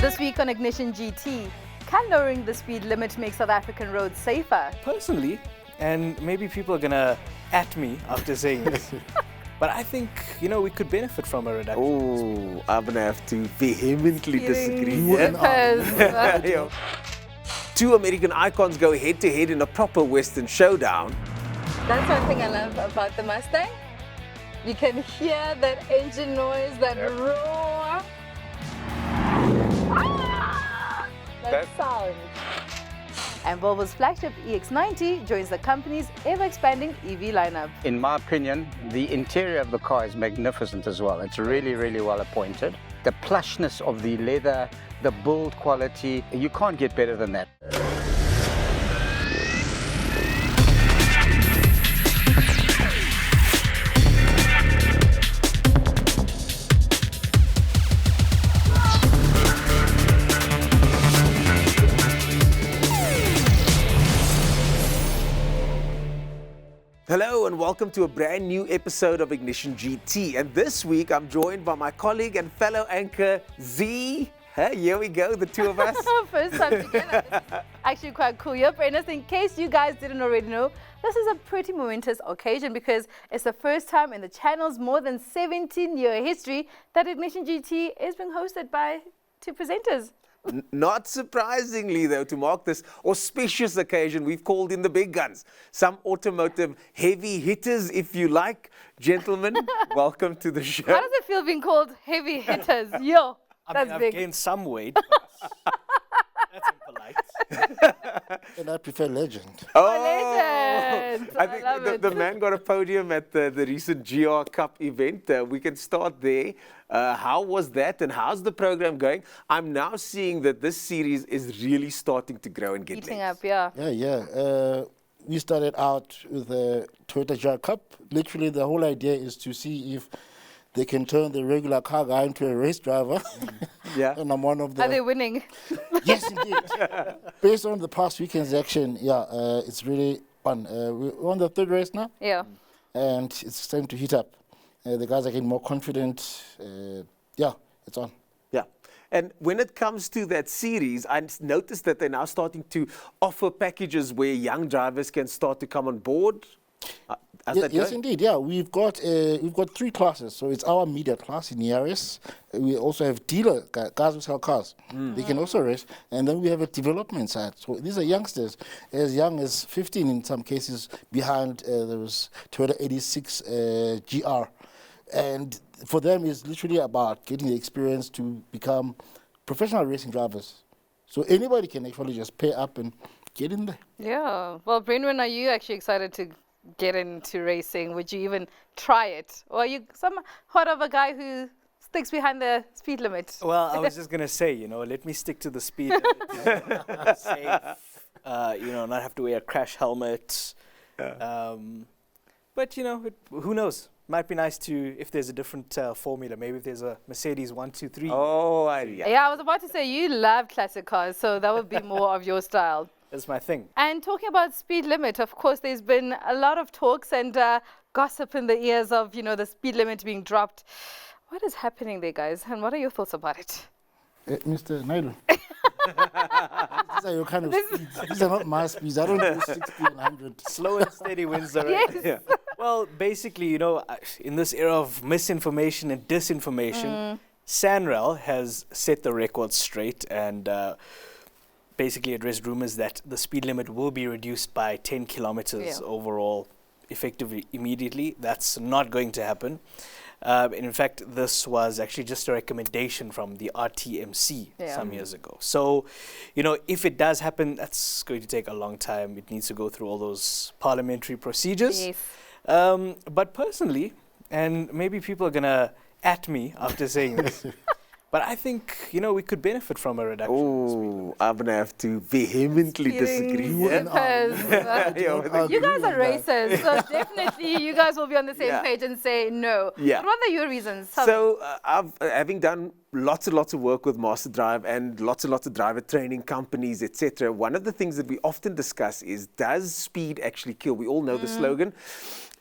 This week on Ignition GT, can lowering the speed limit make South African roads safer? Personally, and maybe people are gonna at me after saying this, but I think, we could benefit from a reduction. Oh, I'm gonna have to vehemently disagree. Because Two American icons go head to head in a proper Western showdown. that's one thing I love about the Mustang. You can hear that engine noise, that roar. That sound. And Volvo's flagship EX90 joins the company's ever-expanding EV lineup. In my opinion, the interior of the car is magnificent as well. It's really, really well appointed. The plushness of the leather, the build quality, you can't get better than that. Hello and welcome to a brand new episode of Ignition GT. And this week I'm joined by my colleague and fellow anchor, Zee. Hey, here we go, the two of us. First time together. Actually quite cool. Yep, Ernest, in case you guys didn't already know, this is a pretty momentous occasion because it's the first time in the channel's more than 17-year history that Ignition GT is being hosted by two presenters. Not surprisingly, though, to mark this auspicious occasion, we've called in the big guns. Some automotive heavy hitters, if you like. Gentlemen, welcome to the show. How does it feel being called heavy hitters? Yo, that's I've big. gained some weight. That's impolite. And I prefer legend. Oh, legend. I love think it. the man got a podium at the recent GR Cup event. We can start there. How was that and how's the program going? I'm now seeing that this series is really starting to grow and get Eating legs. up, yeah. Yeah. We started out with the Toyota GR Cup. Literally, the whole idea is to see if they can turn the regular car guy into a race driver. Yeah. And I'm one of the... Are they winning? Yes, indeed. Based on the past weekend's action, it's really fun. We're on the third race now, Yeah. and it's time to heat up. The guys are getting more confident. It's on. Yeah. And when it comes to that series, I noticed that they're now starting to offer packages where young drivers can start to come on board. How's that Yes, going? indeed. Yeah, we've got three classes. So it's our media class in ERS. We also have dealer guys who sell cars. They can also race, and then we have a development side. So these are youngsters, as young as 15 in some cases. Behind those Toyota 86 GR, and for them it's literally about getting the experience to become professional racing drivers. So anybody can actually just pay up and get in there. Yeah. Well, Brendan, are you actually excited to get into racing? Would you even try it? Or are you somewhat of a guy who sticks behind the speed limit? Well, I was just gonna say, let me stick to the speed limit. Safe, not have to wear a crash helmet. But who knows? Might be nice to, if there's a different formula, maybe if there's a Mercedes 123. Oh, Yeah, I was about to say you love classic cars, so that would be more of your style. That's my thing. And talking about speed limit, of course, there's been a lot of talks and gossip in the ears of, the speed limit being dropped. What is happening there, guys? And what are your thoughts about it? Mr. Naidu. These are your kind of speeds. These are not my speeds. I don't do 60 and 100. Slow and steady wins the race. Yes. Well, basically, in this era of misinformation and disinformation, Sanral has set the record straight and basically addressed rumors that the speed limit will be reduced by 10 kilometers overall, effectively immediately. That's not going to happen. In fact, this was actually just a recommendation from the RTMC some years ago. So, if it does happen, that's going to take a long time. It needs to go through all those parliamentary procedures. Yes. But personally, and maybe people are going to at me after saying this, but I think, we could benefit from a reduction. Oh, I'm going to have to vehemently disagree. Because you guys are racers, so definitely you guys will be on the same page and say no. Yeah. But what are your reasons? So, having done lots and lots of work with Master Drive and lots and lots of driver training companies, etc., one of the things that we often discuss is, does speed actually kill? We all know the slogan.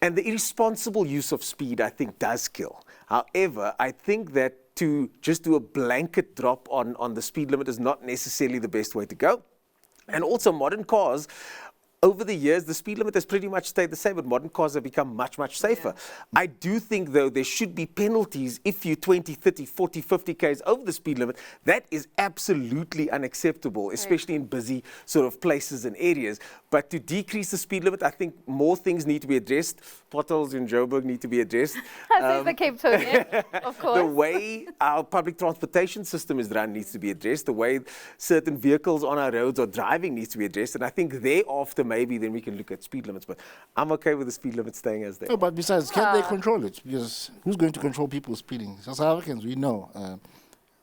And the irresponsible use of speed, I think, does kill. However, I think that to just do a blanket drop on the speed limit is not necessarily the best way to go. And also modern cars, over the years, the speed limit has pretty much stayed the same, but modern cars have become much, much safer. I do think, though, there should be penalties if you 20, 30, 40, 50 Ks over the speed limit. That is absolutely unacceptable, especially in busy sort of places and areas. But to decrease the speed limit, I think more things need to be addressed. Potholes in Joburg need to be addressed. Says the Cape Townian, of course. The way our public transportation system is run needs to be addressed. The way certain vehicles on our roads are driving needs to be addressed. And I think thereafter, maybe then we can look at speed limits. But I'm okay with the speed limit staying as they are. No, but besides, can they control it? Because who's going to control people speeding? So South Africans, we know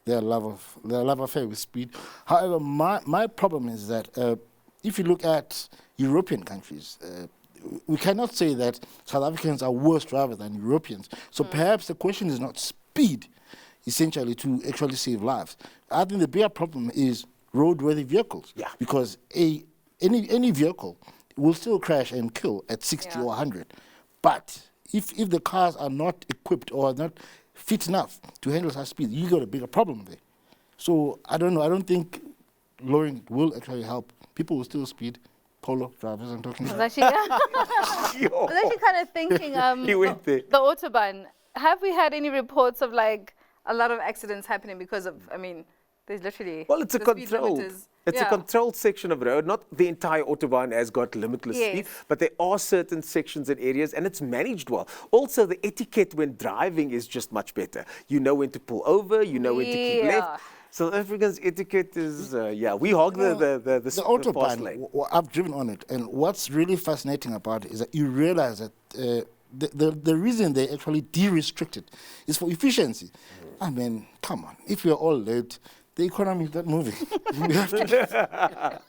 their love affair with speed. However, my problem is that if you look at European countries, we cannot say that South Africans are worse drivers than Europeans. So perhaps the question is not speed, essentially, to actually save lives. I think the bigger problem is roadworthy vehicles. Yeah. Because any vehicle will still crash and kill at 60 or 100. But if the cars are not equipped or not fit enough to handle such speed, you got a bigger problem there. So I don't know. I don't think lowering it will actually help. People will still speed. Polo drivers, I'm talking about. I was actually kind of thinking, You went there. the Autobahn, have we had any reports of like a lot of accidents happening because of, I mean, there's literally... Well, it's a the speed controlled. limit is- It's a controlled section of road. Not the entire Autobahn has got limitless speed, but there are certain sections and areas, and it's managed well. Also, the etiquette when driving is just much better. You know when to pull over, you know when to keep left. South Africans' etiquette is, we hog the fast Autobahn, lane. I've driven on it, and what's really fascinating about it is that you realize that the reason they actually de-restrict it is for efficiency. I mean, come on, if we're all late, the economy is not moving. We have to.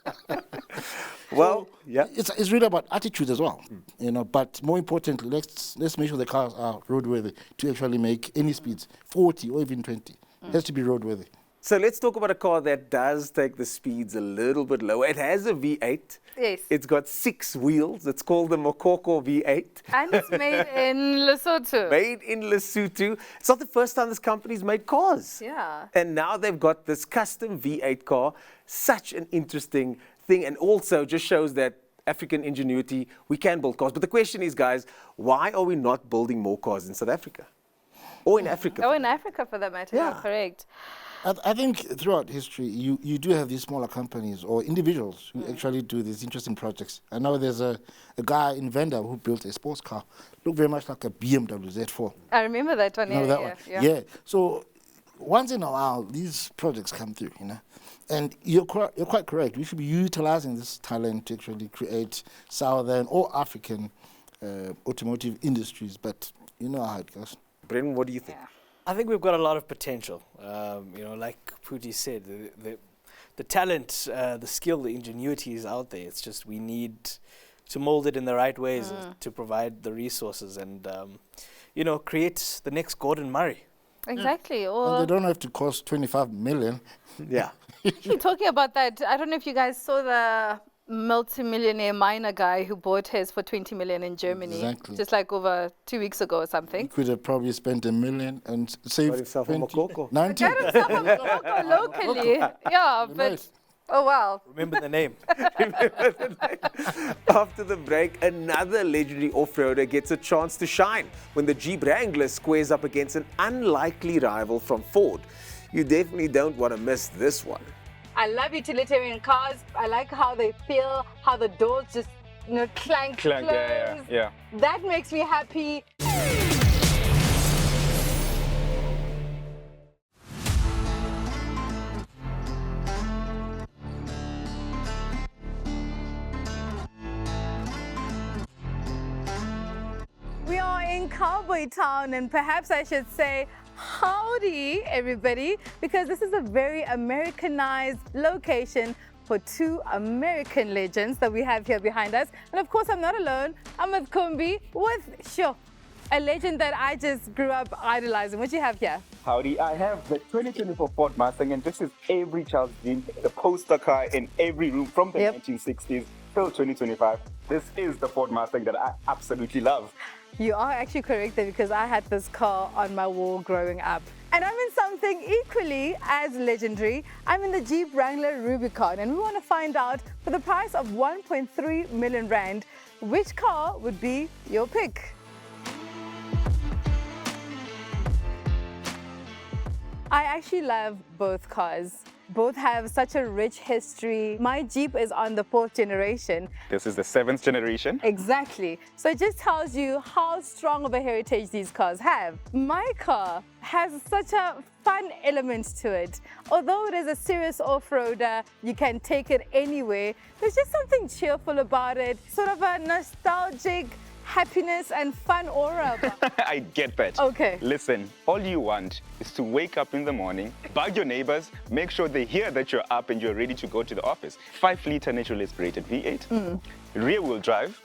Well, It's really about attitude as well, you know. But more importantly, let's make sure the cars are roadworthy to actually make any speeds, 40 or even 20. It has to be roadworthy. So let's talk about a car that does take the speeds a little bit lower. It has a V8. Yes. It's got 6 wheels. It's called the Mokoko V8. And it's made in Lesotho. Made in Lesotho. It's not the first time this company's made cars. Yeah. And now they've got this custom V8 car. Such an interesting thing, and also just shows that African ingenuity, we can build cars. But the question is, guys, why are we not building more cars in South Africa? Or in Africa? Oh, in Africa for that matter, Yeah. yeah, correct. I think throughout history, you do have these smaller companies or individuals who actually do these interesting projects. I know there's a guy in Venda who built a sports car, looked very much like a BMW Z4. I remember that one. Remember Yeah, that one? Yeah. So once in a while, these projects come through, you know. And you're quite correct. We should be utilizing this talent to actually create Southern or African automotive industries. But you know how it goes. Brendan, what do you think? Yeah. I think we've got a lot of potential. Like Pooty said, the talent, the skill, the ingenuity is out there. It's just we need to mold it in the right ways to provide the resources and, create the next Gordon Murray. Exactly. And Or they don't have to cost 25 million. Yeah. actually talking about that, I don't know if you guys saw the multi-millionaire miner guy who bought his for 20 million in Germany. Exactly. Just like over 2 weeks ago or something. Could have probably spent $1 million and saved Got himself a 20, Mokoko. 19. Got himself a Mokoko locally. Yeah, but Nice. oh wow. Remember the name. After the break, another legendary off-roader gets a chance to shine when the Jeep Wrangler squares up against an unlikely rival from Ford. You definitely don't want to miss this one. I love utilitarian cars. I like how they feel, how the doors just clank, close. Yeah. That makes me happy. We are in Cowboy Town, and perhaps I should say howdy everybody, because this is a very Americanized location for 2 American legends that we have here behind us. And of course, I'm not alone. I'm with Kumbi, with a legend that I just grew up idolizing. What do you have here? Howdy, I have the 2024 Ford Mustang, and this is every child's dream, the poster car in every room from the 1960s till 2025. This is the Ford Mustang that I absolutely love. You are actually correct there, because I had this car on my wall growing up. And I'm in something equally as legendary. I'm in the Jeep Wrangler Rubicon, and we want to find out, for the price of 1.3 million rand, which car would be your pick? I actually love both cars. Both have such a rich history. My Jeep is on the 4th generation. This is the 7th generation. Exactly. So it just tells you how strong of a heritage these cars have. My car has such a fun element to it. Although it is a serious off-roader, you can take it anywhere. There's just something cheerful about it, sort of a nostalgic happiness and fun aura. I get that. Okay. Listen, all you want is to wake up in the morning, bug your neighbors, make sure they hear that you're up and you're ready to go to the office. 5-liter naturally aspirated V8, rear-wheel drive.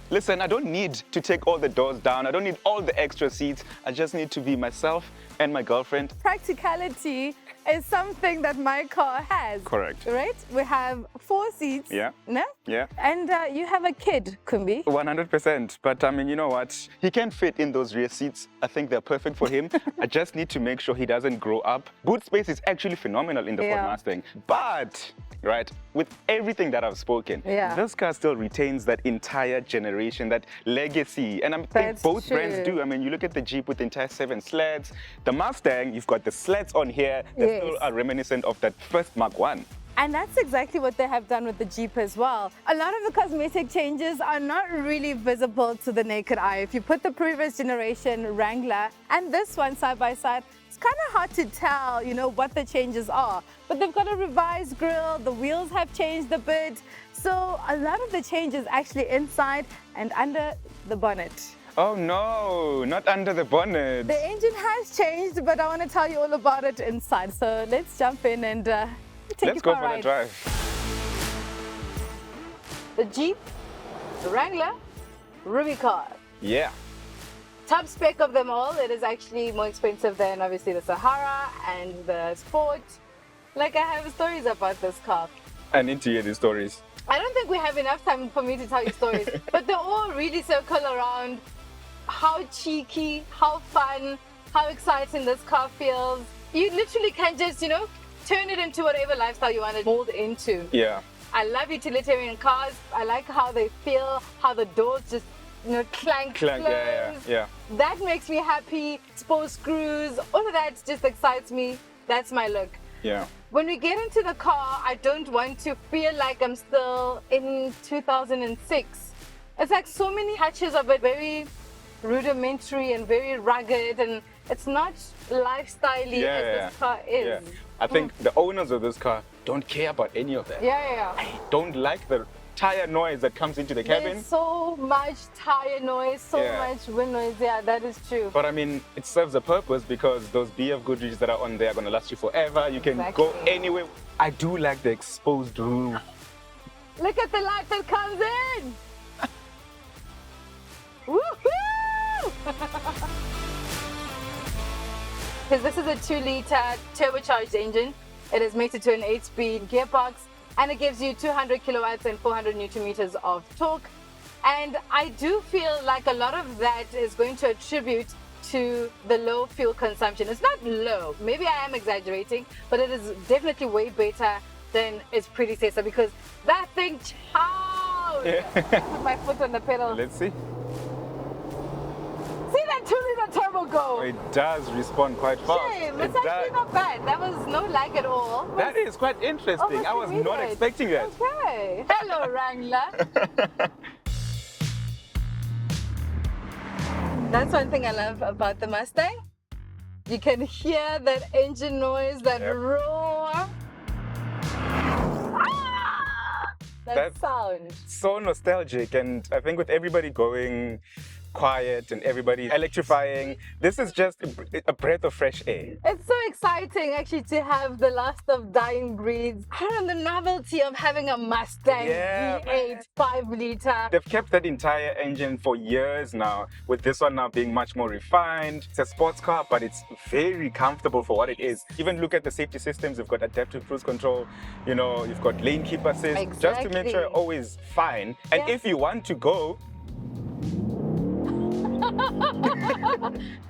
Listen, I don't need to take all the doors down. I don't need all the extra seats. I just need to be myself and my girlfriend. Practicality is something that my car has. Correct. Right? We have 4 seats. Yeah. No? Yeah. And you have a kid, Kumbi. 100%. But I mean, you know what? He can fit in those rear seats. I think they're perfect for him. I just need to make sure he doesn't grow up. Boot space is actually phenomenal in the Ford Mustang. But, right, with everything that I've spoken, this car still retains that entire generation, that legacy. And I think both brands do. I mean, you look at the Jeep with the entire 7 sleds. The Mustang, you've got the sleds on here that still are reminiscent of that first Mark 1. And that's exactly what they have done with the Jeep as well. A lot of the cosmetic changes are not really visible to the naked eye. If you put the previous generation Wrangler and this one side by side, it's kind of hard to tell, you know, what the changes are. But they've got a revised grille, the wheels have changed a bit. So a lot of the change is actually inside and under the bonnet. Oh no, not under the bonnet. The engine has changed, but I want to tell you all about it inside. So let's jump in and Let's go for the drive. The Jeep, the Wrangler, Rubicon. Yeah. Top spec of them all. It is actually more expensive than obviously the Sahara and the Sport. Like, I have stories about this car. I need to hear these stories. I don't think we have enough time for me to tell you stories, but they all really circle around how cheeky, how fun, how exciting this car feels. You literally can just, you know, turn it into whatever lifestyle you want to mold into. Yeah. I love utilitarian cars. I like how they feel, how the doors just, you know, clank, Clank, close. yeah. That makes me happy. Exposed screws, all of that just excites me. That's my look. Yeah. When we get into the car, I don't want to feel like I'm still in 2006. It's like so many touches of it, very rudimentary and very rugged, and it's not lifestyle-y as this car is. Yeah. I think the owners of this car don't care about any of that. Yeah. I don't like the tire noise that comes into the cabin. There's so much tire noise, so much wind noise. Yeah, that is true. But I mean, it serves a purpose because those BF Goodrichs that are on there are going to last you forever. You can go anywhere. I do like the exposed roof. Look at the light that comes in. Woohoo! Because this is a 2-liter turbocharged engine. It is mated to an 8-speed gearbox, and it gives you 200 kilowatts and 400 newton meters of torque. And I do feel like a lot of that is going to attribute to the low fuel consumption. It's not low, maybe I am exaggerating, but it is definitely way better than its predecessor, because that thing chowed. Put my foot on the pedal. Let's see. See that 2-liter turbo go? It does respond quite fast. Shame, it's actually not bad. That was no lag at all. That is quite interesting. I was not expecting that. Okay. Hello, Wrangler. That's one thing I love about the Mustang. You can hear that engine noise, that roar. That sound. So nostalgic, and I think with everybody going quiet and everybody electrifying, this is just a breath of fresh air. It's so exciting actually to have the last of dying breeds. I don't know, the novelty of having a Mustang V8 5-liter. They've kept that entire engine for years now, with this one now being much more refined. It's a sports car, but it's very comfortable for what it is. Even look at the safety systems. You've got adaptive cruise control, you know, you've got lane keep assist, just to make sure you're always fine. And if you want to go,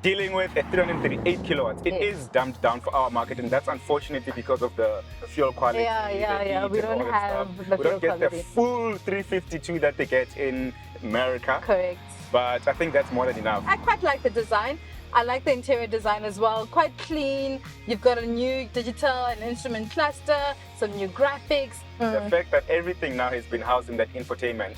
Dealing with a 338 kilowatts. It is dumbed down for our market, and that's unfortunately because of the fuel quality. Yeah. We don't have the we fuel don't get quality. the full 352 that they get in America. Correct. But I think that's more than enough. I quite like the design. I like the interior design as well. Quite clean. You've got a new digital and instrument cluster, some new graphics. The fact that everything now has been housed in that infotainment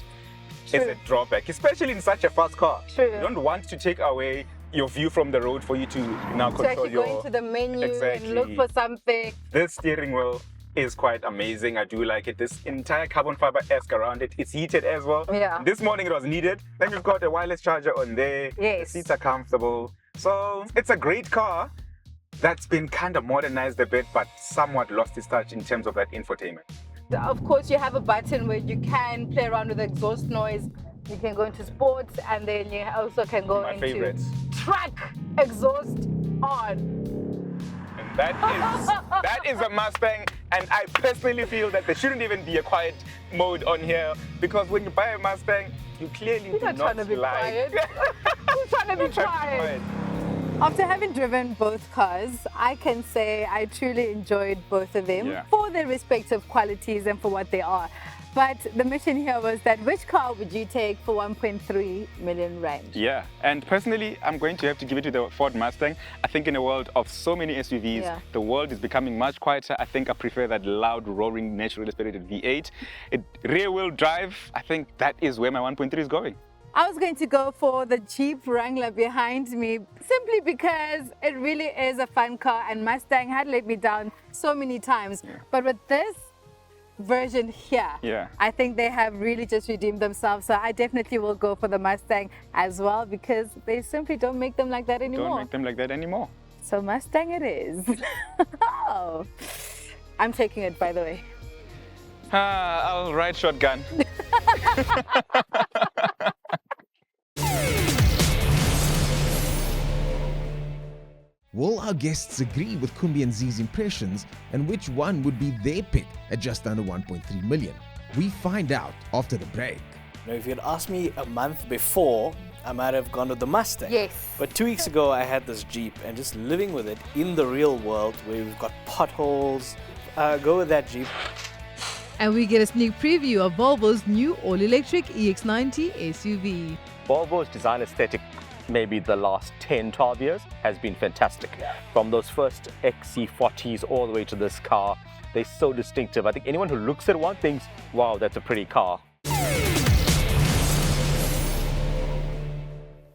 True. is a drawback, especially in such a fast car. True. You don't want to take away your view from the road for you to now To control actually your... go into the menu Exactly. and look for something. This steering wheel is quite amazing. I do like it. This entire carbon fiber esque around it. It's heated as well. Yeah. This morning it was needed. Then you've got a wireless charger on there. Yes. The seats are comfortable. So it's a great car that's been kind of modernized a bit, but somewhat lost its touch in terms of that infotainment. Of course, you have a button where you can play around with the exhaust noise. You can go into sports, and then you also can go My into favorites. track exhaust on. And that is a Mustang, and I personally feel that there shouldn't even be a quiet mode on here, because when you buy a Mustang, you clearly You're do not trying to be like... quiet. You're trying to be quiet. After having driven both cars, I can say I truly enjoyed both of them for their respective qualities and for what they are. But the mission here was that which car would you take for 1.3 million rand? Yeah, and personally, I'm going to have to give it to the Ford Mustang. I think in a world of so many SUVs, the world is becoming much quieter. I think I prefer that loud, roaring, naturally aspirated V8. Rear-wheel drive, I think that is where my 1.3 is going. I was going to go for the Jeep Wrangler behind me simply because it really is a fun car, and Mustang had let me down so many times. But with this version here, I think they have really just redeemed themselves. So I definitely will go for the Mustang as well, because they simply don't make them like that anymore. Don't make them like that anymore. So Mustang it is. Oh, I'm taking it, by the way. I'll ride shotgun. Will our guests agree with Kumbi and Zee's impressions, and which one would be their pick at just under 1.3 million? We find out after the break. Now, if you'd asked me a month before, I might have gone with the Mustang. Yes. But 2 weeks ago, I had this Jeep, and just living with it in the real world where we've got potholes, go with that Jeep. And we get a sneak preview of Volvo's new all-electric EX90 SUV. Volvo's design aesthetic, maybe the last 10, 12 years, has been fantastic. From those first XC40s all the way to this car, they're so distinctive. I think anyone who looks at one thinks, wow, that's a pretty car.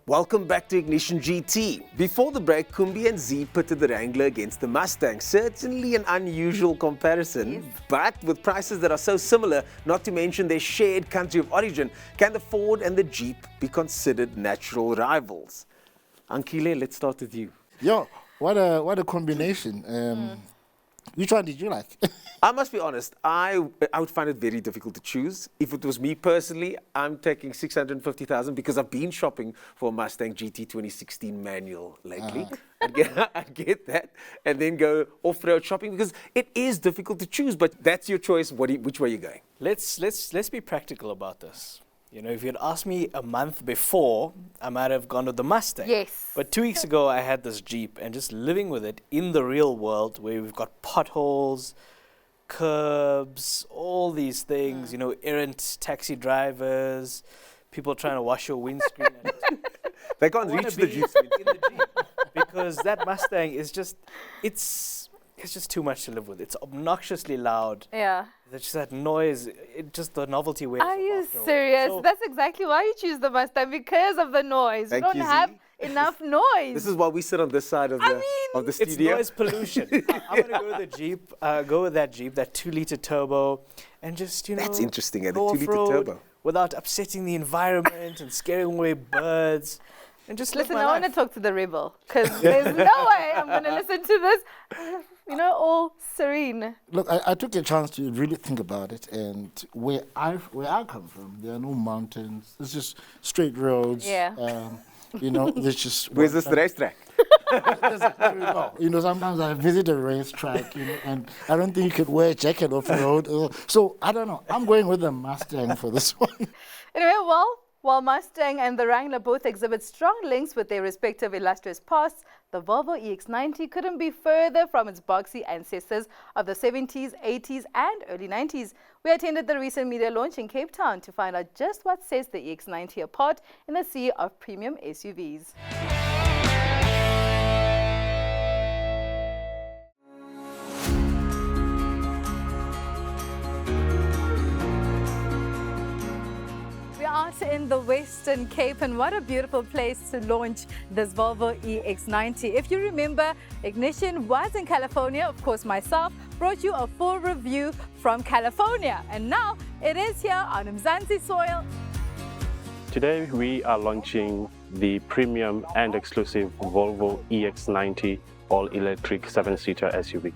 Welcome back to Ignition GT. Before the break, Kumbi and Zee pitted the Wrangler against the Mustang. Certainly an unusual comparison, but with prices that are so similar, not to mention their shared country of origin, can the Ford and the Jeep be considered natural rivals? Ankile, let's start with you. Yo, what a combination. Which one did you like? I must be honest, I would find it very difficult to choose. If it was me personally, I'm taking 650,000 because I've been shopping for a Mustang GT 2016 manual lately. I'd get that and then go off-road shopping because it is difficult to choose, but that's your choice. Which way are you going? Let's be practical about this. You know, if you'd asked me a month before, I might have gone with the Mustang. Yes. But 2 weeks ago, I had this Jeep, and just living with it in the real world where we've got potholes, curbs, all these things, you know, errant taxi drivers, people trying to wash your windscreen. They can't reach the Jeep. In the Jeep because that Mustang is just, it's just too much to live with. It's obnoxiously loud. Yeah. There's just that noise. The novelty wears off Are you after a while. serious? So That's exactly why you choose the Mustang, because of the noise. Thank you don't you, have Zee. enough noise. This is why we sit on this side of the it's studio. noise pollution. I'm gonna go with the Jeep. Go with that Jeep, that 2-liter turbo, and just That's interesting, the go 2-liter off-road turbo. without upsetting the environment and scaring away birds, and just Listen, live I my want to life. talk to the rebel, because there's no way I'm going to listen to this, you know, all serene. Look, I took a chance to really think about it, and where I come from, there are no mountains. It's just straight roads. Yeah. You know, there's just. Where's this racetrack? There we go. You know, sometimes I visit a racetrack, you know, and I don't think you could wear a jacket off the road. So I don't know. I'm going with the Mustang for this one. Anyway, well, While Mustang and the Wrangler both exhibit strong links with their respective illustrious pasts, the Volvo EX90 couldn't be further from its boxy ancestors of the 70s, 80s and early 90s. We attended the recent media launch in Cape Town to find out just what sets the EX90 apart in the sea of premium SUVs. Out in the Western Cape, and what a beautiful place to launch this Volvo EX90. If you remember, Ignition was in California. Of course, myself brought you a full review from California, and now it is here on Mzansi soil. Today we are launching the premium and exclusive Volvo EX90 all-electric 7-seater SUV.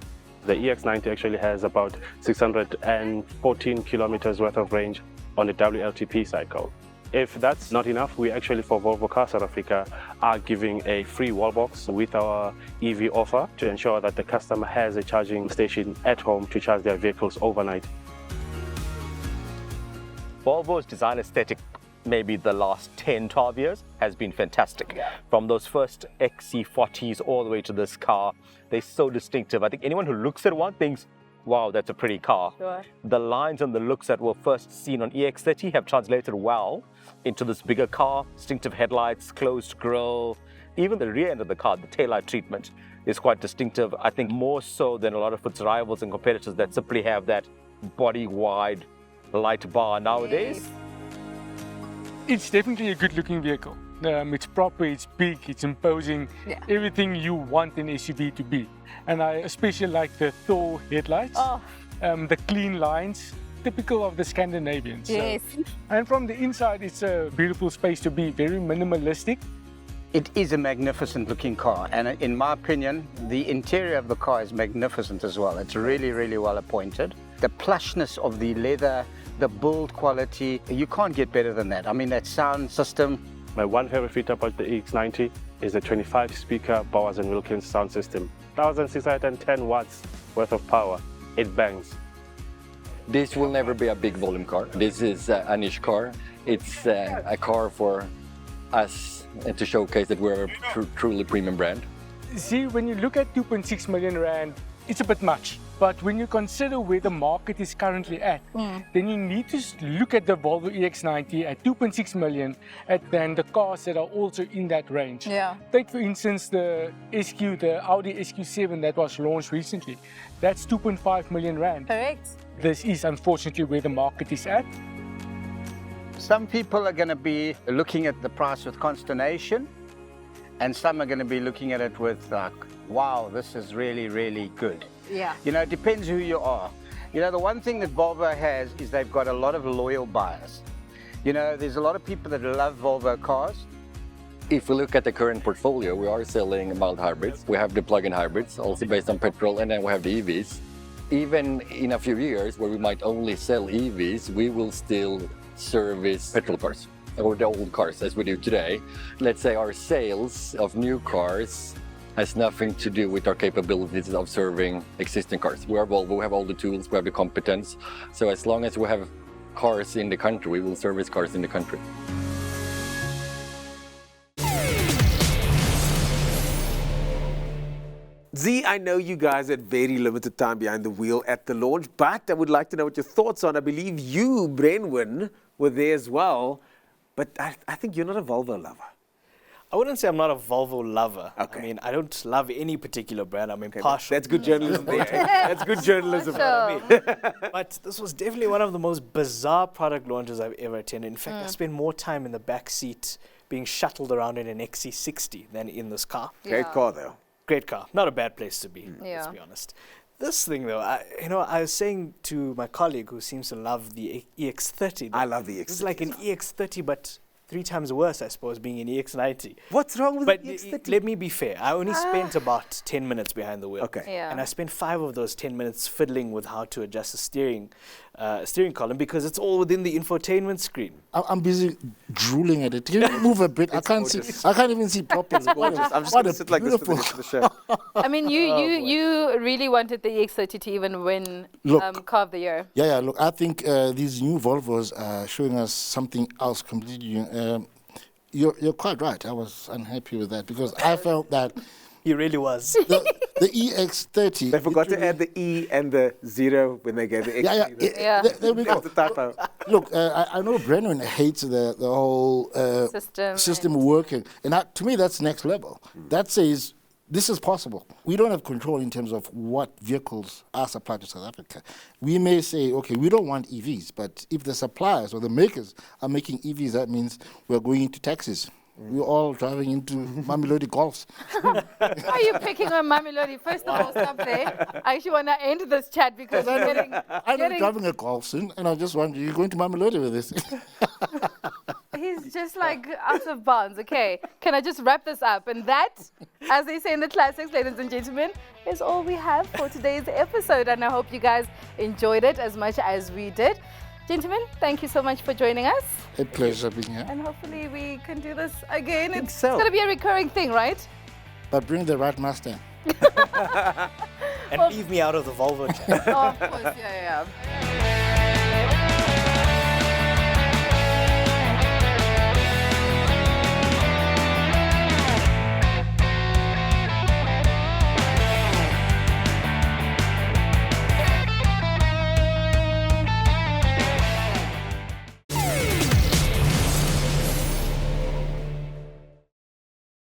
The EX90 actually has about 614 kilometers worth of range on the WLTP cycle. If that's not enough, we actually, for Volvo Cars South Africa, are giving a free wall box with our EV offer to ensure that the customer has a charging station at home to charge their vehicles overnight. Volvo's design aesthetic, maybe the last 10-12 years, has been fantastic. From those first XC40s all the way to this car, they're so distinctive. I think anyone who looks at one thinks, wow, that's a pretty car. Sure. The lines and the looks that were first seen on EX30 have translated well into this bigger car, distinctive headlights, closed grille. Even the rear end of the car, the taillight treatment, is quite distinctive. I think more so than a lot of its rivals and competitors that simply have that body-wide light bar nowadays. It's definitely a good-looking vehicle. It's proper, it's big, it's imposing, everything you want an SUV to be. And I especially like the Thor headlights, the clean lines, typical of the Scandinavians. Yes. And from the inside, it's a beautiful space to be, very minimalistic. It is a magnificent looking car, and in my opinion, the interior of the car is magnificent as well. It's really, really well appointed. The plushness of the leather, the build quality, you can't get better than that. I mean, that sound system. My one favorite feature about the EX90 is the 25-speaker Bowers & Wilkins sound system. 1,610 watts worth of power. It bangs. This will never be a big volume car. This is a niche car. It's a car for us to showcase that we're a truly premium brand. See, when you look at 2.6 million rand, it's a bit much. But when you consider where the market is currently at, then you need to look at the Volvo EX90 at 2.6 million and the cars that are also in that range. Yeah. Take, for instance, the Audi SQ7 that was launched recently. That's 2.5 million rand. Correct. This is unfortunately where the market is at. Some people are going to be looking at the price with consternation, and some are going to be looking at it with like, wow, this is really, really good. Yeah. You know, it depends who you are. You know, the one thing that Volvo has is they've got a lot of loyal buyers. You know, there's a lot of people that love Volvo cars. If we look at the current portfolio, we are selling mild hybrids. We have the plug-in hybrids, also based on petrol, and then we have the EVs. Even in a few years, where we might only sell EVs, we will still service petrol cars, or the old cars as we do today. Let's say our sales of new cars has nothing to do with our capabilities of serving existing cars. We are Volvo, we have all the tools, we have the competence. So as long as we have cars in the country, we will service cars in the country. Zee, I know you guys had very limited time behind the wheel at the launch, but I would like to know what your thoughts are. I believe you, Brenwyn, were there as well, but I think you're not a Volvo lover. I wouldn't say I'm not a Volvo lover. Okay. I mean, I don't love any particular brand. I'm impartial. That's good journalism there. That's good journalism. But this was definitely one of the most bizarre product launches I've ever attended. In fact, I spent more time in the back seat being shuttled around in an XC60 than in this car. Great car, though. Great car. Not a bad place to be, let's be honest. This thing, though, I was saying to my colleague who seems to love the EX30. I love the EX30. It's like an EX30, but 3 times worse, I suppose, being an EX90. What's wrong with the EX30? Let me be fair. I only spent about 10 minutes behind the wheel. Okay. And I spent 5 of those 10 minutes fiddling with how to adjust the steering steering column because it's all within the infotainment screen. I'm busy drooling at it. Can you move a bit? I can't see. I can't even see properly. I'm just going to sit like this for the rest of the show. I mean, you really wanted the EX30 to even win Car of the Year. Yeah. Look, I think these new Volvos are showing us something else completely new. You're quite right. I was unhappy with that because I felt that he really was. The EX30. They forgot to add the E and the 0 when they gave the X. There we go. The typo. Look, I know Brennan hates the whole system working, and to me that's next level. That says this is possible. We don't have control in terms of what vehicles are supplied to South Africa. We may say, okay, we don't want EVs, but if the suppliers or the makers are making EVs, that means we're going into taxis. We're all driving into Mamelodi Golfs. Why are you picking on Mamelodi? First of all, stop there. I actually want to end this chat because I'm driving a Golf soon, and I just wonder, you're going to Mamelodi with this? He's just like out of bounds. Okay, can I just wrap this up? And that, as they say in the classics, ladies and gentlemen, is all we have for today's episode. And I hope you guys enjoyed it as much as we did. Gentlemen, thank you so much for joining us. A pleasure being here. And hopefully we can do this again. It's going to be a recurring thing, right? But bring the right Mustang. And leave me out of the Volvo chat. Oh, of course, yeah.